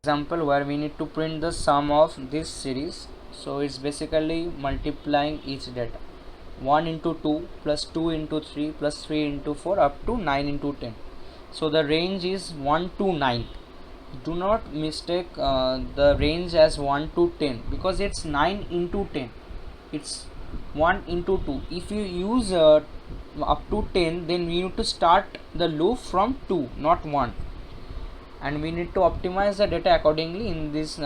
example where we need to print the sum of this series. So it's basically multiplying each data, 1 into 2 plus 2 into 3 plus 3 into 4 up to 9 into 10. So the range is 1 to 9. Do not mistake the range as 1 to 10 because it's 9 into 10. It's 1 into 2. If you use up to 10, then we need to start the loop from 2, not 1, and we need to optimize the data accordingly in this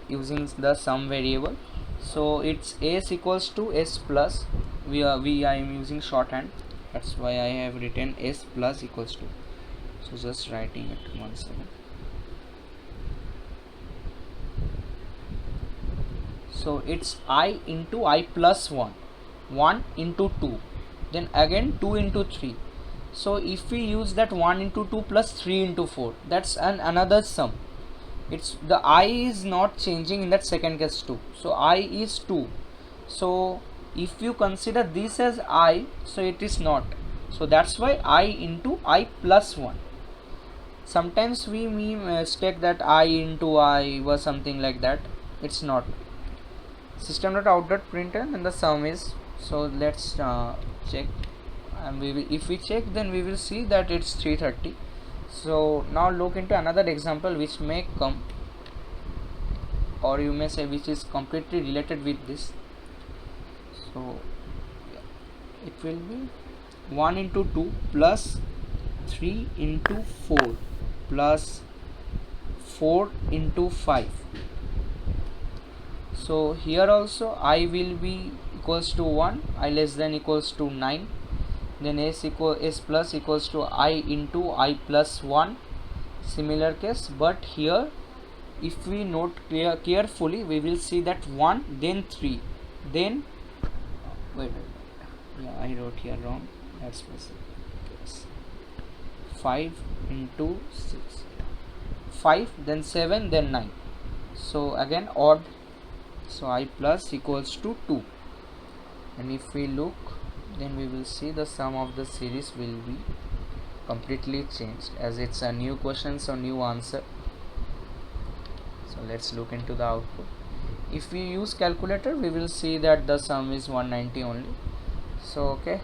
using the sum variable. So it's s equals to s plus, I am using shorthand, that's why I have written s plus equals to. So just writing it 1 second. So it's I into I plus 1, 1 into 2, then again 2 into 3. So if we use that 1 into 2 plus 3 into 4, that's another sum. It's the I is not changing in that second case too. So I is 2. So if you consider this as I, so it is not. So that's why I into I plus 1. Sometimes we mistake that I into I was something like that. It's not. System.out.println and the sum is. So let's check, and if we check, then we will see that it's 330. So now look into another example which may come, or you may say which is completely related with this. So it will be 1 into 2 plus 3 into 4 plus 4 into 5. So here also I will be equals to 1, I less than equals to 9, then s plus equals to I into I plus 1. Similar case, but here if we note carefully, we will see that 1, then 3, then wait, yeah, I wrote here wrong, that's yes. 5 into 6, 5, then 7, then 9. So again odd. So I plus equals to 2, and if we look, then we will see the sum of the series will be completely changed, as it's a new question, so new answer. So let's look into the output. If we use calculator, we will see that the sum is 190 only. So okay.